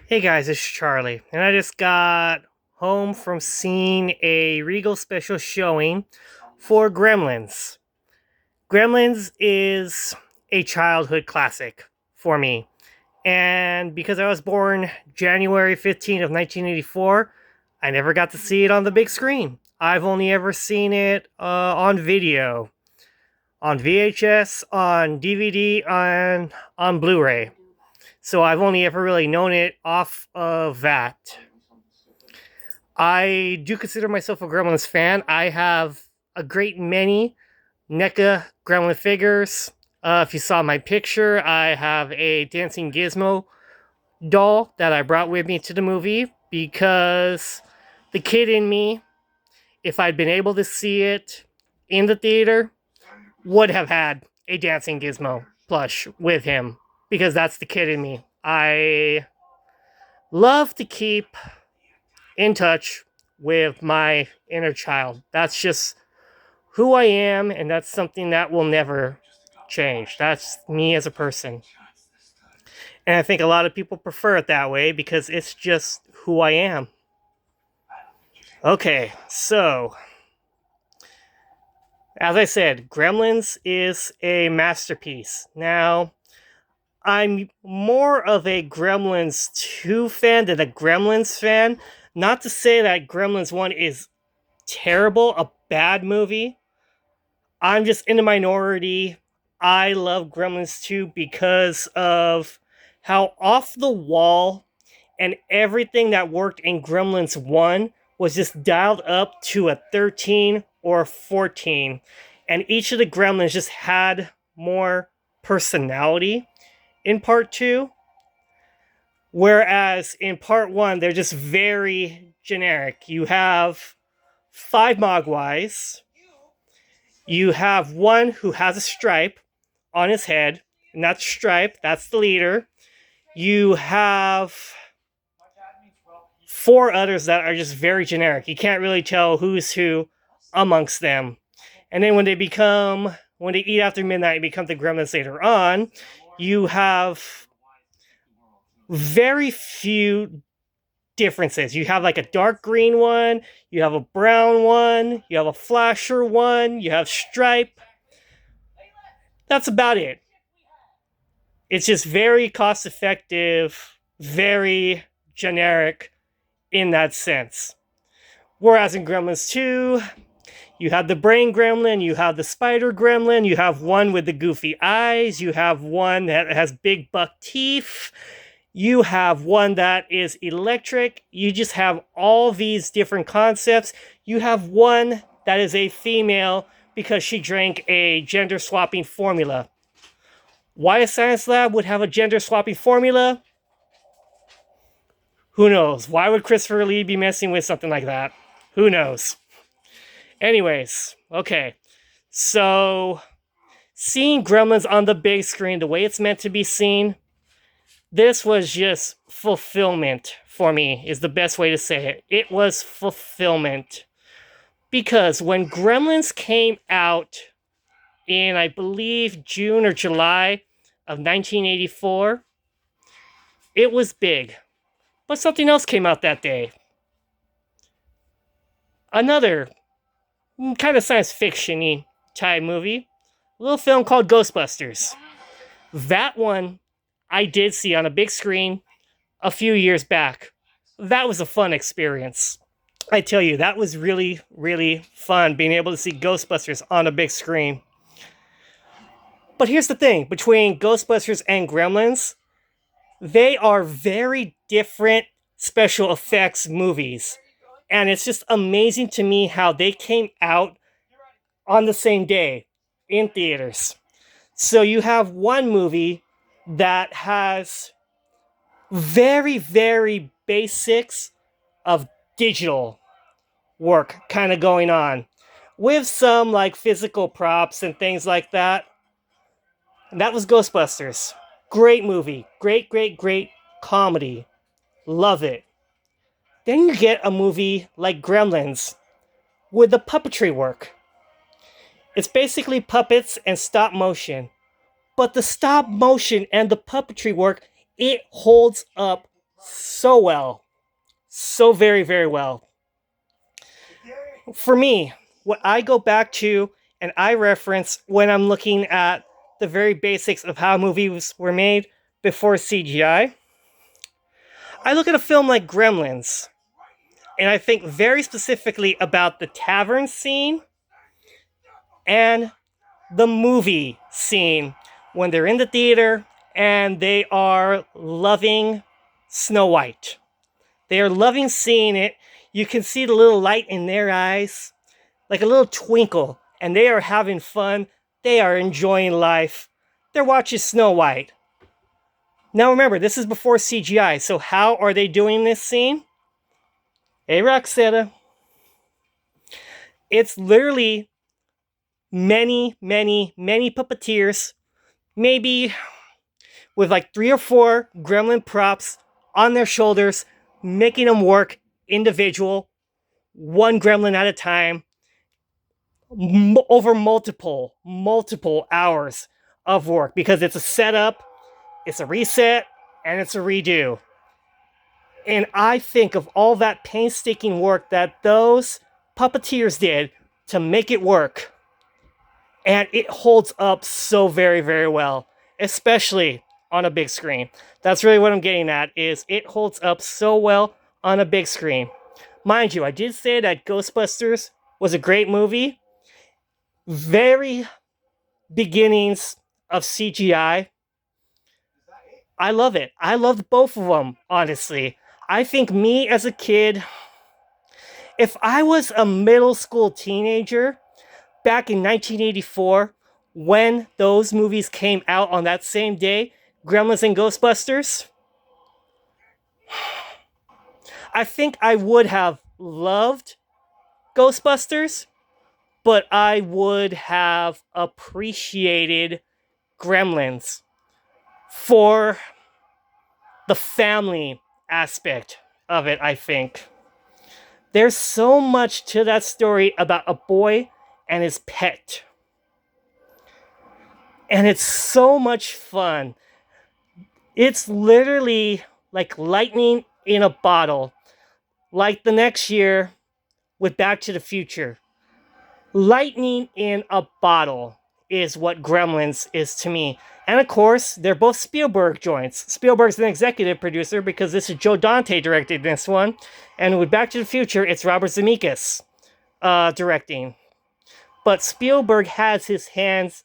Hey guys, it's Charlie, and I just got home from seeing a Regal special showing for Gremlins. Gremlins is a childhood classic for me, and because I was born January 15th of 1984, I never got to see it on the big screen. I've only ever seen it on video, on VHS, on DVD, on Blu-ray. So I've only ever really known it off of that. I do consider myself a Gremlins fan. I have a great many NECA Gremlin figures. If you saw my picture, I have a dancing gizmo doll that I brought with me to the movie because the kid in me, if I'd been able to see it in the theater, would have had a dancing gizmo plush with him because that's the kid in me. I love to keep in touch with my inner child. That's just who I am, and that's something that will never change. That's me as a person. And I think a lot of people prefer it that way because it's just who I am. Okay, so as I said, Gremlins is a masterpiece. Now, I'm more of a Gremlins 2 fan than a Gremlins fan. Not to say that Gremlins 1 is terrible, a bad movie. I'm just in the minority. I love Gremlins 2 because of how off the wall and everything that worked in Gremlins 1 was just dialed up to a 13 or a 14. And each of the Gremlins just had more personality in part 2. Whereas in part 1, they're just very generic. You have 5 Mogwais. You have one who has a stripe on his head, and that's Stripe, that's the leader. You have 4 others that are just very generic. You can't really tell who's who amongst them. And then when they eat after midnight and become the Gremlins later on, you have very few differences. You have like a dark green one, you have a brown one, you have a flasher one, you have Stripe. That's about it. It's just very cost effective, very generic in that sense. Whereas in Gremlins 2, you have the brain gremlin, you have the spider gremlin, you have one with the goofy eyes, you have one that has big buck teeth, you have one that is electric. You just have all these different concepts. You have one that is a female because she drank a gender swapping formula. Why a science lab would have a gender swapping formula? Who knows? Why would Christopher Lee be messing with something like that? Who knows? Anyways, okay. So, seeing Gremlins on the big screen the way it's meant to be seen, this was just fulfillment for me, is the best way to say it. It was fulfillment. Because when Gremlins came out in, I believe, June or July of 1984, it was big. But something else came out that day. Another kind of science fiction-y type movie. A little film called Ghostbusters. That one I did see on a big screen a few years back. That was a fun experience. I tell you, that was really, really fun being able to see Ghostbusters on a big screen. But here's the thing, between Ghostbusters and Gremlins, they are very different special effects movies. And it's just amazing to me how they came out on the same day in theaters. So you have one movie that has very, very basics of digital work kind of going on with some like physical props and things like that. And that was Ghostbusters. Great movie. Great, great, great comedy. Love it. Then you get a movie like Gremlins with the puppetry work. It's basically puppets and stop motion. But the stop motion and the puppetry work, it holds up so well. So very, very well. For me, what I go back to and I reference when I'm looking at the very basics of how movies were made before CGI, I look at a film like Gremlins, and I think very specifically about the tavern scene and the movie scene when they're in the theater and they are loving Snow White. They are loving seeing it. You can see the little light in their eyes, like a little twinkle, and they are having fun. They are enjoying life. They're watching Snow White. Now remember, this is before CGI, so how are they doing this scene? Hey, Roxetta. It's literally many, many, many puppeteers, maybe with like 3 or 4 gremlin props on their shoulders, making them work individual, one gremlin at a time, over multiple hours of work, because it's a setup, it's a reset, and it's a redo. And I think of all that painstaking work that those puppeteers did to make it work. And it holds up so very, very well, especially on a big screen. That's really what I'm getting at, is it holds up so well on a big screen. Mind you, I did say that Ghostbusters was a great movie. Very beginnings of CGI. I love it. I loved both of them, honestly. I think me as a kid, if I was a middle school teenager back in 1984, when those movies came out on that same day, Gremlins and Ghostbusters, I think I would have loved Ghostbusters, but I would have appreciated Gremlins for the family aspect of it, I think. There's so much to that story about a boy and his pet. And it's so much fun. It's literally like lightning in a bottle. Like the next year with Back to the Future. Lightning in a bottle is what Gremlins is to me. And of course, they're both Spielberg joints. Spielberg's an executive producer because this is Joe Dante directed this one. And with Back to the Future, it's Robert Zemeckis directing. But Spielberg has his hands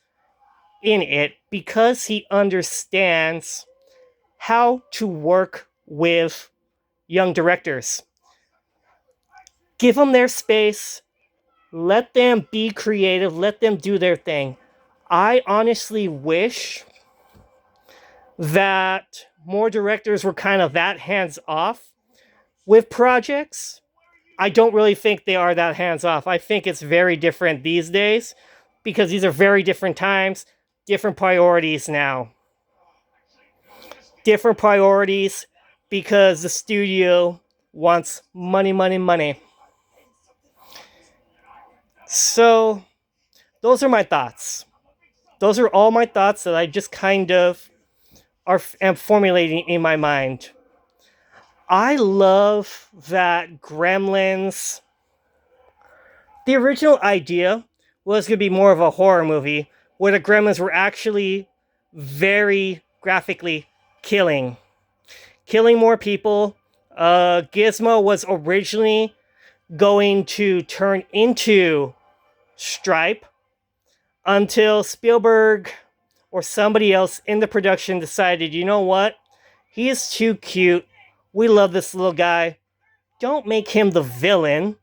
in it because he understands how to work with young directors. Give them their space. Let them be creative. Let them do their thing. I honestly wish that more directors were kind of that hands-off with projects. I don't really think they are that hands-off. I think it's very different these days because these are very different times, different priorities now. Different priorities because the studio wants money, money, money. So, those are my thoughts. Those are all my thoughts that I just kind of am formulating in my mind. I love that Gremlins, the original idea was going to be more of a horror movie where the Gremlins were actually very graphically killing more people. Gizmo was originally going to turn into Stripe until Spielberg or somebody else in the production decided, you know what? He is too cute. We love this little guy. Don't make him the villain.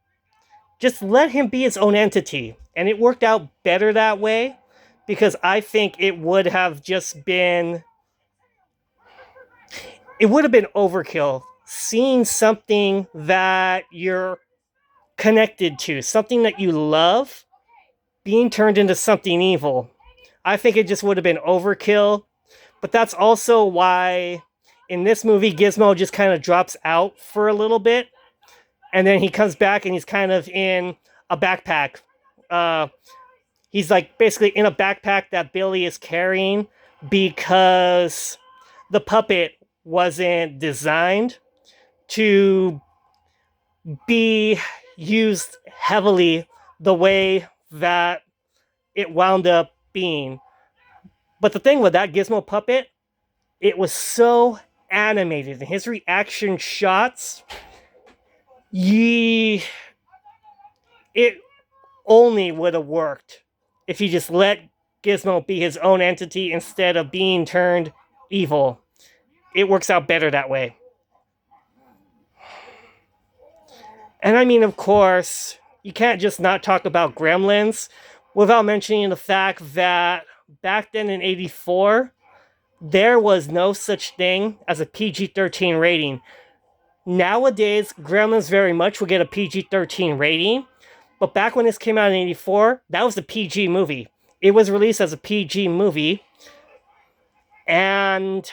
Just let him be his own entity. And it worked out better that way because I think it would have just been... It would have been overkill. Seeing something that you're connected to, something that you love, being turned into something evil. I think it just would have been overkill. But that's also why in this movie, Gizmo just kind of drops out for a little bit. And then he comes back and he's kind of in a backpack. He's like basically in a backpack that Billy is carrying because the puppet wasn't designed to be used heavily the way that it wound up being. But the thing with that Gizmo puppet, it was so animated, and his reaction shots, it only would have worked if he just let Gizmo be his own entity instead of being turned evil. It works out better that way. And I mean, of course, you can't just not talk about Gremlins without mentioning the fact that back then in '84, there was no such thing as a PG-13 rating. Nowadays, Gremlins very much will get a PG-13 rating, but back when this came out in '84, that was a PG movie. It was released as a PG movie, and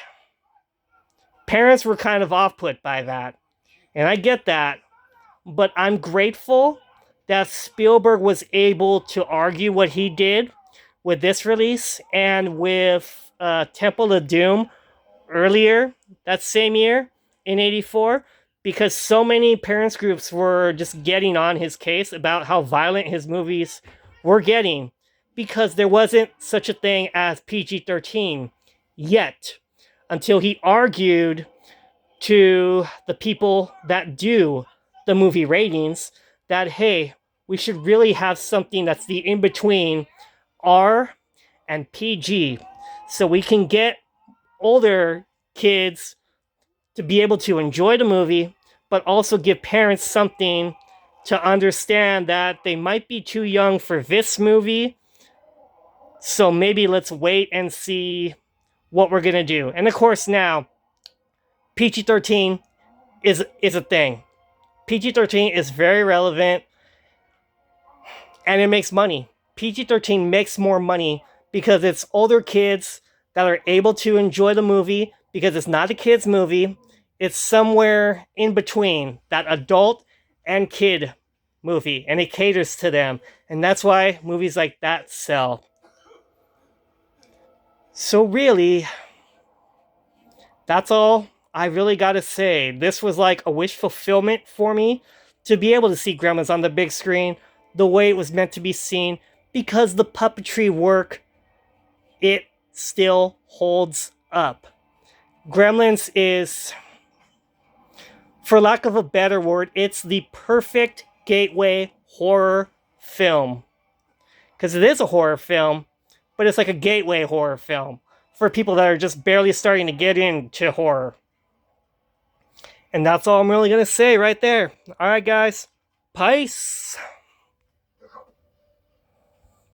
parents were kind of off-put by that. And I get that, but I'm grateful that Spielberg was able to argue what he did with this release and with Temple of Doom earlier that same year in '84, because so many parents groups were just getting on his case about how violent his movies were getting, because there wasn't such a thing as PG-13 yet, until he argued to the people that do the movie ratings that, hey, we should really have something that's the in-between R and PG, so we can get older kids to be able to enjoy the movie, but also give parents something to understand that they might be too young for this movie, so maybe let's wait and see what we're going to do. And of course now, PG-13 is a thing. PG-13 is very relevant, and it makes money. PG-13 makes more money because it's older kids that are able to enjoy the movie, because it's not a kid's movie. It's somewhere in between that adult and kid movie, and it caters to them. And that's why movies like that sell. So really, that's all I really gotta say. This was like a wish fulfillment for me to be able to see Gremlins on the big screen the way it was meant to be seen, because the puppetry work, it still holds up. Gremlins is, for lack of a better word, it's the perfect gateway horror film. Because it is a horror film, but it's like a gateway horror film for people that are just barely starting to get into horror. And that's all I'm really going to say right there. All right, guys. Peace.